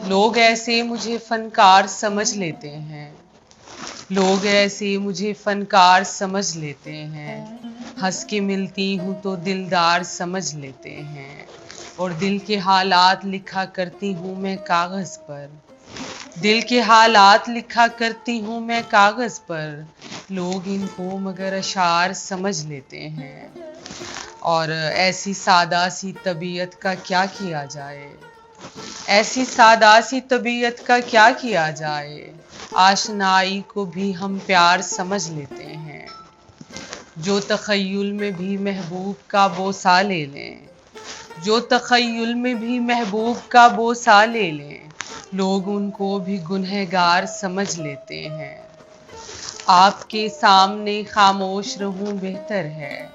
लोग ऐसे मुझे फनकार समझ लेते हैं, लोग ऐसे मुझे फनकार समझ लेते हैं। हंस के मिलती हूँ तो दिलदार समझ लेते हैं, और दिल के हालात लिखा करती हूँ मैं कागज पर। दिल के हालात लिखा करती हूँ मैं कागज पर, लोग इनको मगर अशार समझ लेते हैं। और ऐसी सादा सी तबीयत का क्या किया जाए, ऐसी सादा सी तबीयत का क्या किया जाए, आशनाई को भी हम प्यार समझ लेते हैं। जो तखय्युल में भी महबूब का बोसा ले लें, जो तखय्युल में भी महबूब का बोसा ले लें, लोग उनको भी गुनहगार समझ लेते हैं। आपके सामने खामोश रहूं बेहतर है,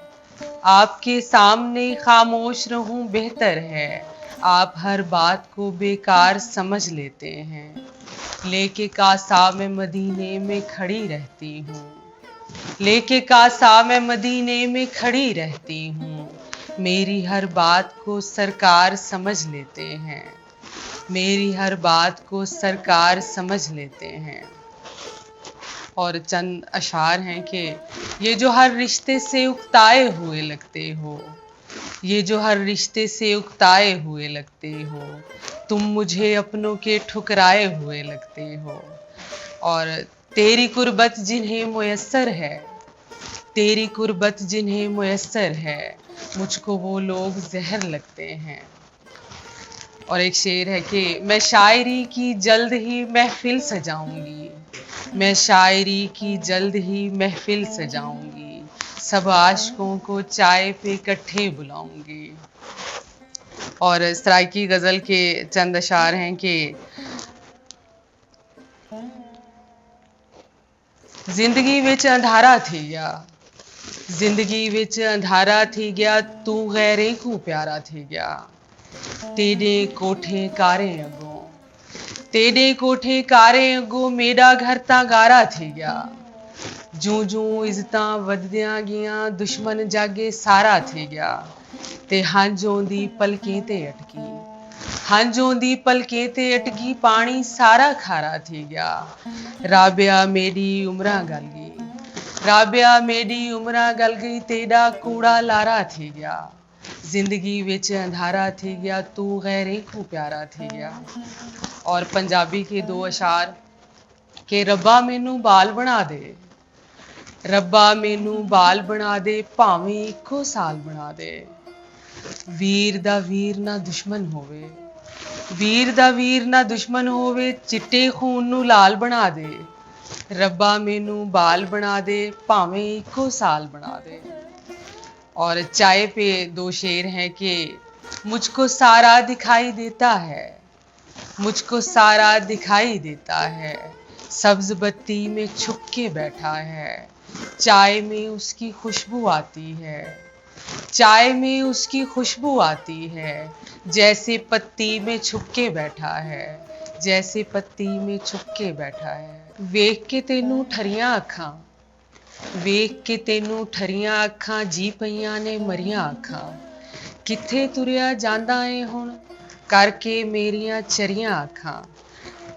आपके सामने खामोश रहूं बेहतर है। आप हर बात को बेकार समझ लेते हैं, लेके कासा मैं मदीने में खड़ी रहती हूँ, लेके कासा मैं मदीने में खड़ी रहती हूँ। मेरी हर बात को सरकार समझ लेते हैं, मेरी हर बात को सरकार समझ लेते हैं। और चंद अशार हैं कि ये जो हर रिश्ते से उकताए हुए लगते हो, ये जो हर रिश्ते से उकताए हुए लगते हो, तुम मुझे अपनों के ठुकराए हुए लगते हो। और तेरी कुर्बत जिन्हें मुयस्सर है, तेरी कुर्बत जिन्हें मुयस्सर है, मुझको वो लोग जहर लगते हैं। और एक शेर है कि मैं शायरी की जल्द ही महफिल सजाऊंगी, मैं शायरी की जल्द ही महफिल सजाऊंगी, सब आशिकों को चाय पे इकट्ठे बुलाऊंगी। और सराइकी गज़ल के चंद अशार हैं कि जिंदगी विच अंधारा थी गया, जिंदगी विच अंधारा थी गया, तू गैरे को प्यारा थी गया। तेरे कोठे कारे अगों, तेरे कोठे कारे अगों, मेरा घर ता गारा थी गया। जूं जूं इज्जतां वधदियां गियां, दुश्मन जागे सारा थी गया। ते हांजों दी पलकें ते अटकी, हांजों दी पलकें ते अटकी, पानी सारा खारा थी गया। राबिया मेरी उमरा गल गई, राबिया मेरी उमरा गल गई, तेरा कूड़ा लारा थी गया। जिंदगी विच अंधारा थी गया, तू गैरे को प्यारा थी गया। और पंजाबी के दो अशार के रब्बा मैनू बाल बना दे, रब्बा मैनू बाल बना दे, भावें इक्को साल बना दे। वीर दा वीर ना दुश्मन होवे, वीर दा वीर ना दुश्मन होवे, चिट्टे खून नू लाल बना दे। रब्बा मैनू बाल बना दे, भावें इक्को साल बना दे। और चाय पे दो शेर हैं कि मुझको सारा दिखाई देता है, मुझको सारा दिखाई देता है, सब्ज बत्ती में छुप के बैठा है। चाय में उसकी खुशबू आती है, चाय में उसकी खुशबू आती है, जैसे पत्ती में छुप के बैठा है, जैसे पत्ती में छुप के बैठा है। वेख के तेनू ठरियां अखां, वेख के तेनू ठरियां अखां, जी पईयां ने मरियां अखां। किथे तुरिया जांदा ए हुण, करके मेरियां चरियां अखां।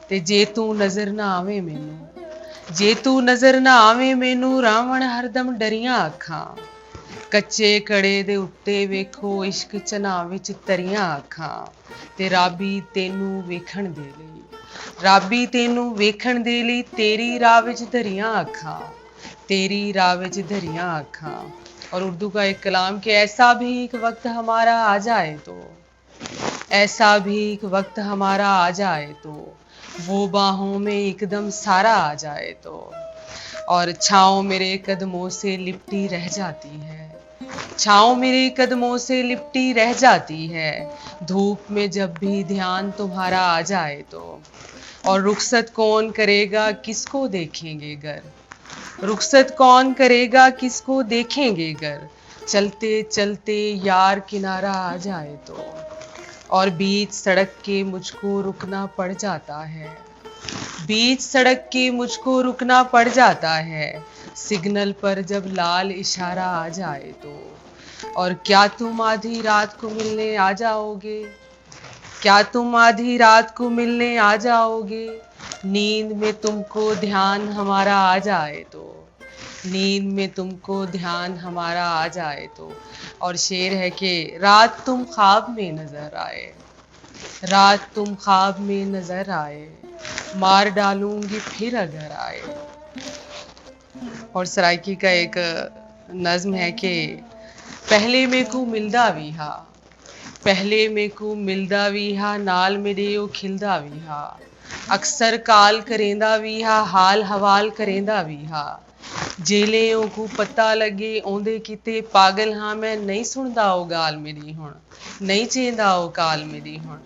ते जे तू नज़र ना आवे मैनू, जे तू नज़र ना आवे मैनू, रावण हरदम डरियां अखां। कच्चे कड़े दे उत्ते वेखो, इश्क चना विच तरियां अखां। ते राबी तेनू वेखण दे लई, राबी तेनू वेखण दे लई, तेरी राह विच धरियां अखां, तेरी राह विच धरियां अखां। और उर्दू का एक कलाम कि ऐसा भी एक वक्त हमारा आ जाए तो, ऐसा भी एक वक्त हमारा आ जाए तो, वो बाहों में एकदम सारा आ जाए तो। और छाँव मेरे कदमों से लिपटी रह जाती है, छाँव मेरे कदमों से लिपटी रह जाती है, धूप में जब भी ध्यान तुम्हारा आ जाए तो। और रुखसत कौन करेगा किसको देखेंगे गर, रुखसत कौन करेगा किसको देखेंगे गर, चलते चलते यार किनारा आ जाए तो। और बीच सड़क के मुझको रुकना पड़ जाता है, बीच सड़क के मुझको रुकना पड़ जाता है, सिग्नल पर जब लाल इशारा आ जाए तो। और क्या तुम आधी रात को मिलने आ जाओगे, क्या तुम आधी रात को मिलने आ जाओगे, नींद में तुमको ध्यान हमारा आ जाए तो, नींद में तुमको ध्यान हमारा आ जाए तो। और शेर है कि रात तुम ख्वाब में नजर आए, रात तुम ख्वाब में नजर आए, मार डालूंगी फिर अगर आए। और सराइकी का एक नज्म है कि पहले मेरे को मिलदा भी हा, पहले मेरे को मिलदा भी हा, नाल मेरे ओ खिलदा भी हा, अक्सर काल करेंदा भी हा, हाल हवाल करेंदा भी हा, जेले को पता लगे ओंदे किते पागल हाँ मैं, नहीं सुनदा ओ गाल मेरी हुण, नहीं चेंदा ओ काल मेरी हुण।